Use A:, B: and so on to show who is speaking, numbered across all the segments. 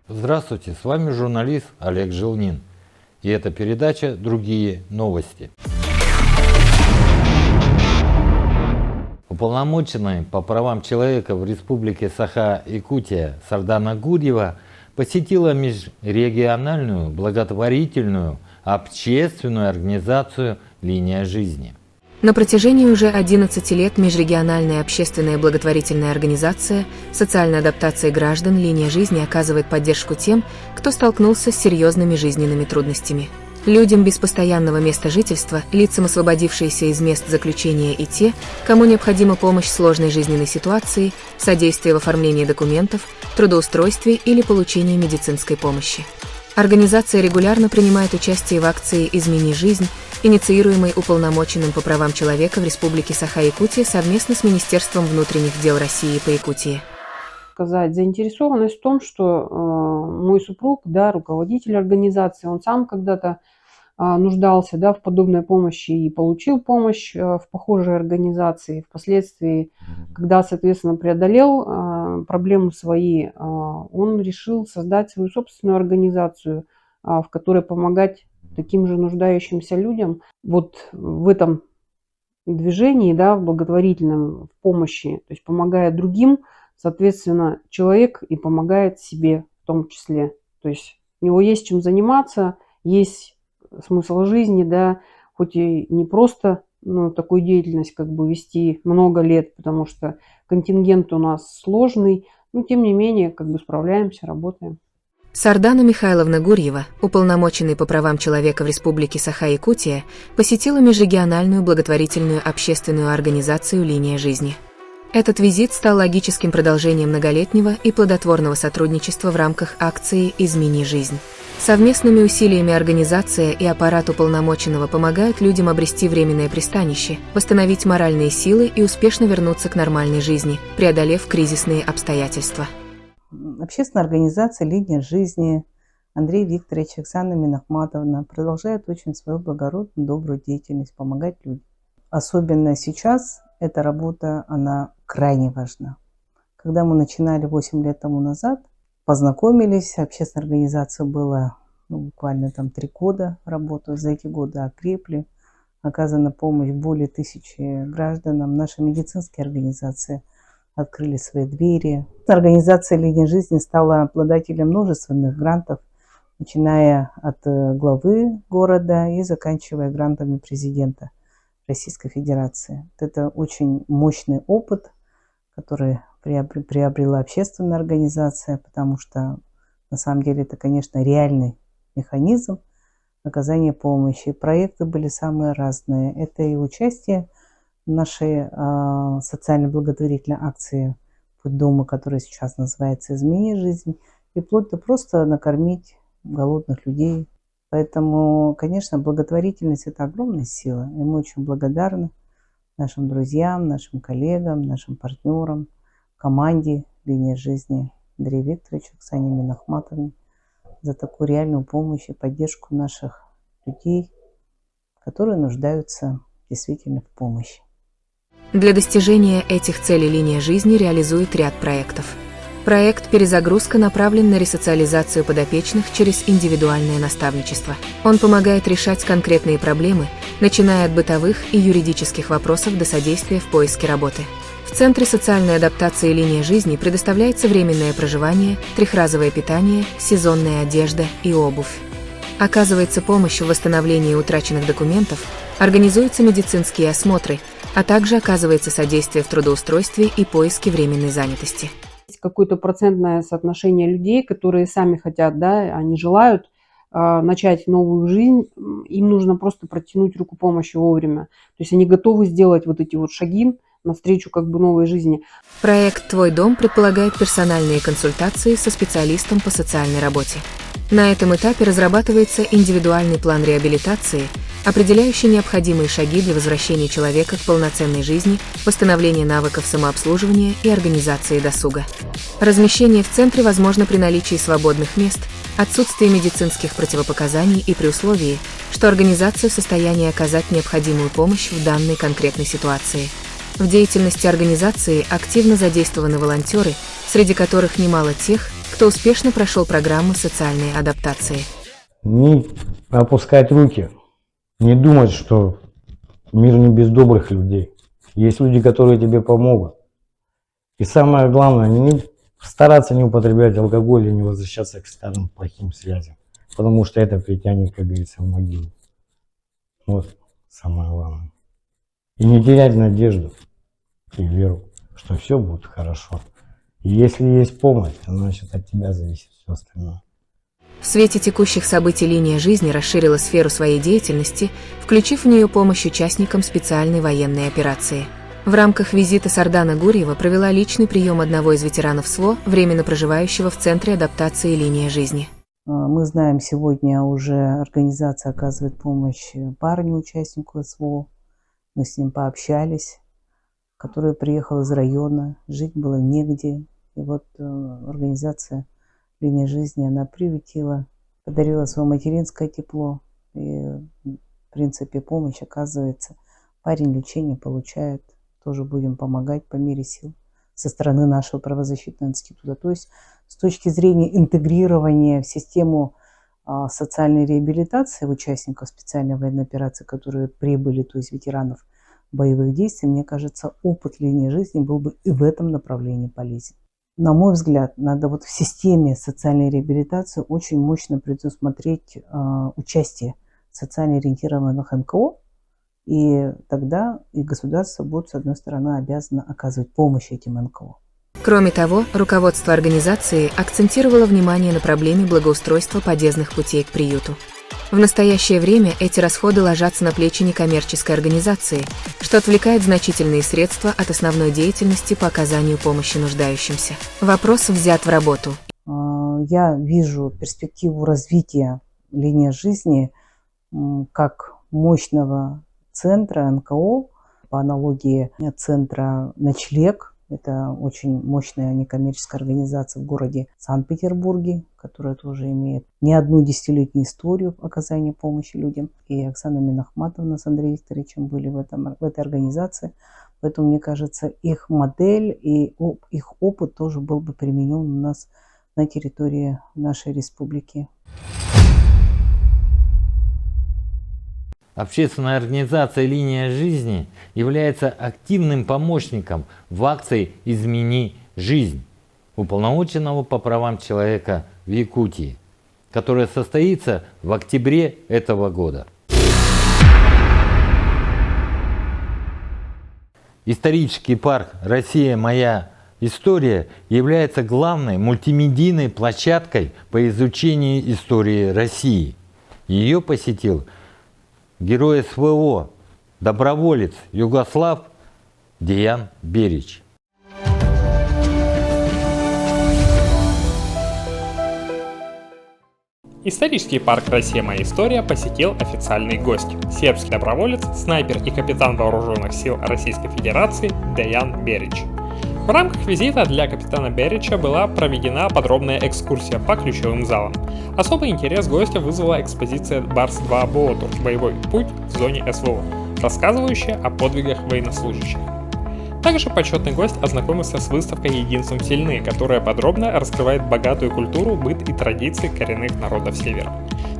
A: Здравствуйте, с вами журналист Олег Желнин. И это передача «Другие новости». Уполномоченная по правам человека в Республике Саха-Якутия Сардана Гурьева посетила межрегиональную благотворительную общественную организацию «Линия жизни».
B: На протяжении уже 11 лет межрегиональная общественная благотворительная организация социальной адаптации граждан «Линия жизни» оказывает поддержку тем, кто столкнулся с серьезными жизненными трудностями. Людям без постоянного места жительства, лицам, освободившиеся из мест заключения, и те, кому необходима помощь в сложной жизненной ситуации, содействие в оформлении документов, трудоустройстве или получении медицинской помощи. Организация регулярно принимает участие в акции «Измени жизнь», инициируемой уполномоченным по правам человека в Республике Саха-Якутия совместно с Министерством внутренних дел России по Якутии.
C: Сказать заинтересованность в том, что мой супруг, руководитель организации, он сам когда-то нуждался, в подобной помощи и получил помощь в похожей организации. Впоследствии, когда, соответственно, преодолел проблемы свои, он решил создать свою собственную организацию, в которой помогать таким же нуждающимся людям. Вот в этом движении, в благотворительном, в помощи, то есть помогая другим, соответственно, человек и помогает себе в том числе. То есть у него есть чем заниматься, есть смысл жизни, хоть и не просто такую деятельность вести много лет, потому что контингент у нас сложный, но тем не менее справляемся, работаем.
B: Сардана Михайловна Гурьева, уполномоченный по правам человека в Республике Саха-Якутия, посетила межрегиональную благотворительную общественную организацию «Линия жизни». Этот визит стал логическим продолжением многолетнего и плодотворного сотрудничества в рамках акции «Измени жизнь». Совместными усилиями организация и аппарат уполномоченного помогают людям обрести временное пристанище, восстановить моральные силы и успешно вернуться к нормальной жизни, преодолев кризисные обстоятельства.
D: Общественная организация «Линия жизни» Андрей Викторович, Оксана Минахматовна продолжает очень свою благородную, добрую деятельность, помогать людям. Особенно сейчас эта работа, она крайне важна. Когда мы начинали 8 лет тому назад, познакомились, общественная организация была буквально 3 года работы, за эти годы окрепли, оказана помощь более 1000 гражданам. Наши медицинские организации открыли свои двери. Организация «Линия жизни» стала обладателем множественных грантов, начиная от главы города и заканчивая грантами президента Российской Федерации. Это очень мощный опыт, который приобрела общественная организация, потому что на самом деле это, конечно, реальный механизм оказания помощи. Проекты были самые разные. Это и участие в нашей социальной благотворительной акции «Путь дома», которая сейчас называется «Измени жизнь», и вплоть до просто накормить голодных людей. Поэтому, конечно, благотворительность – это огромная сила. И мы очень благодарны нашим друзьям, нашим коллегам, нашим партнерам, команде «Линия жизни» Андрею Викторовичу, Оксане Минахматовне за такую реальную помощь и поддержку наших людей, которые нуждаются действительно в помощи.
B: Для достижения этих целей «Линия жизни» реализует ряд проектов. Проект «Перезагрузка» направлен на ресоциализацию подопечных через индивидуальное наставничество. Он помогает решать конкретные проблемы, начиная от бытовых и юридических вопросов до содействия в поиске работы. В Центре социальной адаптации «Линия жизни» предоставляется временное проживание, трехразовое питание, сезонная одежда и обувь. Оказывается помощь в восстановлении утраченных документов, организуются медицинские осмотры, а также оказывается содействие в трудоустройстве и поиске временной занятости.
C: Есть какое-то процентное соотношение людей, которые сами хотят, они желают начать новую жизнь, им нужно просто протянуть руку помощи вовремя. То есть они готовы сделать эти шаги навстречу новой жизни.
B: Проект «Твой дом» предполагает персональные консультации со специалистом по социальной работе. На этом этапе разрабатывается индивидуальный план реабилитации, определяющий необходимые шаги для возвращения человека к полноценной жизни, восстановления навыков самообслуживания и организации досуга. Размещение в центре возможно при наличии свободных мест, отсутствии медицинских противопоказаний и при условии, что организация в состоянии оказать необходимую помощь в данной конкретной ситуации. В деятельности организации активно задействованы волонтеры, среди которых немало тех, кто успешно прошел программу социальной адаптации.
E: Не опускать руки, не думать, что мир не без добрых людей. Есть люди, которые тебе помогут. И самое главное, стараться не употреблять алкоголь и не возвращаться к старым плохим связям. Потому что это притянет, как говорится, в могилу. Вот самое главное. И не терять надежду и веру, что все будет хорошо. И если есть помощь, значит от тебя зависит все остальное.
B: В свете текущих событий линия жизни расширила сферу своей деятельности, включив в нее помощь участникам специальной военной операции. В рамках визита Сардана Гурьева провела личный прием одного из ветеранов СВО, временно проживающего в Центре адаптации «Линия жизни».
D: Мы знаем, сегодня уже организация оказывает помощь парню, участнику СВО. Мы с ним пообщались, который приехал из района, жить было негде. И вот организация «Линия жизни», она приютила, подарила свое материнское тепло. И, в принципе, помощь оказывается. Парень лечение получает. Тоже будем помогать по мере сил со стороны нашего правозащитного института. То есть с точки зрения интегрирования в систему социальной реабилитации участников специальной военной операции, которые прибыли, то есть ветеранов боевых действий, мне кажется, опыт линии жизни был бы и в этом направлении полезен. На мой взгляд, надо вот в системе социальной реабилитации очень мощно предусмотреть участие социально ориентированных НКО, и тогда и государство будет, с одной стороны, обязано оказывать помощь этим НКО.
B: Кроме того, руководство организации акцентировало внимание на проблеме благоустройства подъездных путей к приюту. В настоящее время эти расходы ложатся на плечи некоммерческой организации, что отвлекает значительные средства от основной деятельности по оказанию помощи нуждающимся. Вопрос взят в работу.
D: Я вижу перспективу развития «Линии жизни» как мощного центра НКО, по аналогии центра «Ночлег». Это очень мощная некоммерческая организация в городе Санкт-Петербурге, которая тоже имеет не одну десятилетнюю историю оказания помощи людям. И Оксана Минахматовна с Андреем Викторовичем были в этой организации. Поэтому, мне кажется, их модель и их опыт тоже был бы применен у нас на территории нашей республики.
A: Общественная организация «Линия жизни» является активным помощником в акции «Измени жизнь» уполномоченного по правам человека в Якутии, которая состоится в октябре этого года. Исторический парк «Россия. Моя история» является главной мультимедийной площадкой по изучению истории России. Ее посетил герой СВО, доброволец Югослав Деян Берич.
F: Исторический парк «Россия. Моя история» посетил официальный гость – сербский доброволец, снайпер и капитан вооруженных сил Российской Федерации Деян Берич. В рамках визита для капитана Берича была проведена подробная экскурсия по ключевым залам. Особый интерес гостя вызвала экспозиция «Барс-2 Болоту. Боевой путь в зоне СВО», рассказывающая о подвигах военнослужащих. Также почетный гость ознакомился с выставкой «Единством сильны», которая подробно раскрывает богатую культуру, быт и традиции коренных народов Севера.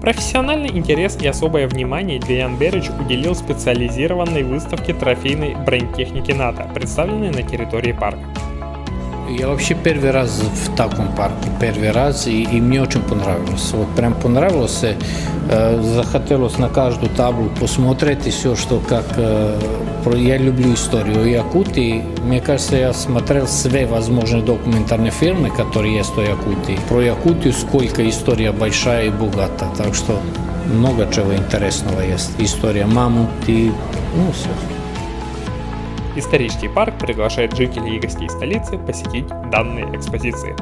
F: Профессиональный интерес и особое внимание Деян Берич уделил специализированной выставке трофейной бронетехники НАТО, представленной на территории парка.
G: Я вообще первый раз в таком парке, и мне очень понравилось. Вот прям понравилось, захотелось на каждую таблу посмотреть и все, что как. Я люблю историю Якутии. Мне кажется, я смотрел все возможные документальные фильмы, которые есть о Якутии. Про Якутию сколько история большая и богата, так что много чего интересного есть. История мамут и все.
F: Исторический парк приглашает жителей и гостей столицы посетить данные экспозиции.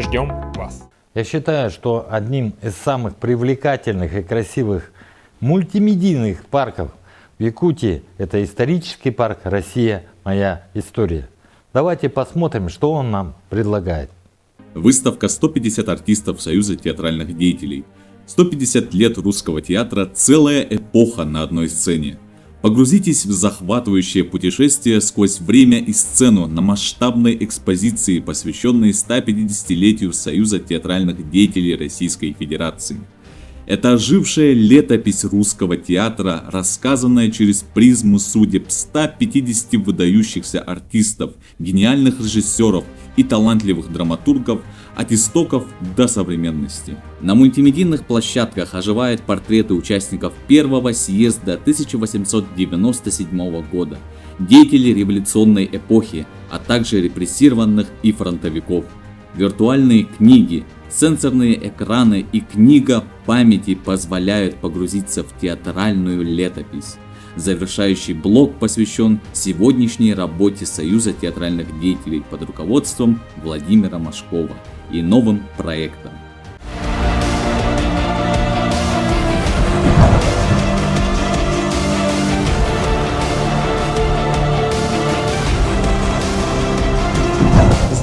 F: Ждем вас!
A: Я считаю, что одним из самых привлекательных и красивых мультимедийных парков в Якутии это исторический парк «Россия. Моя история». Давайте посмотрим, что он нам предлагает.
H: Выставка 150 артистов Союза театральных деятелей. 150 лет русского театра – целая эпоха на одной сцене. Погрузитесь в захватывающее путешествие сквозь время и сцену на масштабной экспозиции, посвященной 150-летию Союза театральных деятелей Российской Федерации. Это ожившая летопись русского театра, рассказанная через призму судеб 150 выдающихся артистов, гениальных режиссеров и талантливых драматургов от истоков до современности.
I: На мультимедийных площадках оживают портреты участников Первого съезда 1897 года, деятелей революционной эпохи, а также репрессированных и фронтовиков. Виртуальные книги, сенсорные экраны и книга памяти позволяют погрузиться в театральную летопись. Завершающий блок посвящен сегодняшней работе Союза театральных деятелей под руководством Владимира Машкова и новым проектам.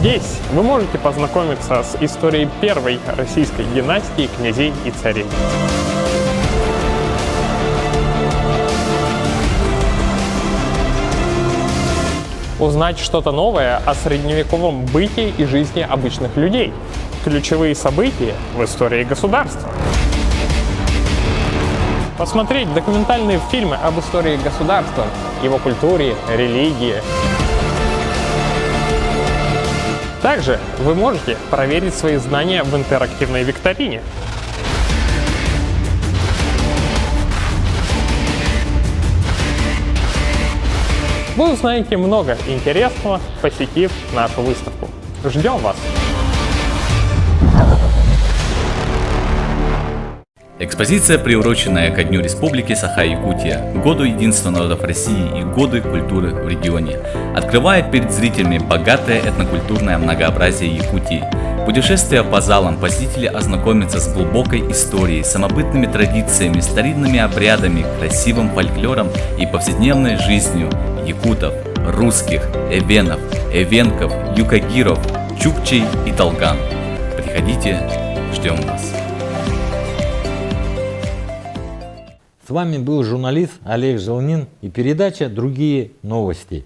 F: Здесь вы можете познакомиться с историей первой российской династии князей и царей. Узнать что-то новое о средневековом бытии и жизни обычных людей. Ключевые события в истории государства. Посмотреть документальные фильмы об истории государства, его культуре, религии. Также вы можете проверить свои знания в интерактивной викторине. Вы узнаете много интересного, посетив нашу выставку. Ждем вас!
I: Экспозиция, приуроченная ко Дню Республики Саха-Якутия, Году единства народов России и Году культуры в регионе, открывает перед зрителями богатое этнокультурное многообразие Якутии. Путешествуя по залам, посетители ознакомятся с глубокой историей, самобытными традициями, старинными обрядами, красивым фольклором и повседневной жизнью якутов, русских, эвенов, эвенков, юкагиров, чукчей и толган. Приходите, ждем вас!
A: С вами был журналист Олег Желнин и передача «Другие новости».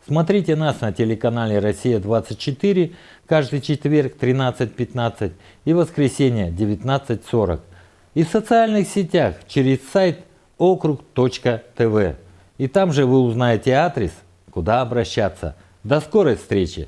A: Смотрите нас на телеканале «Россия-24» каждый четверг 13:15 и воскресенье 19:40. И в социальных сетях через сайт округ.тв. И там же вы узнаете адрес, куда обращаться. До скорой встречи!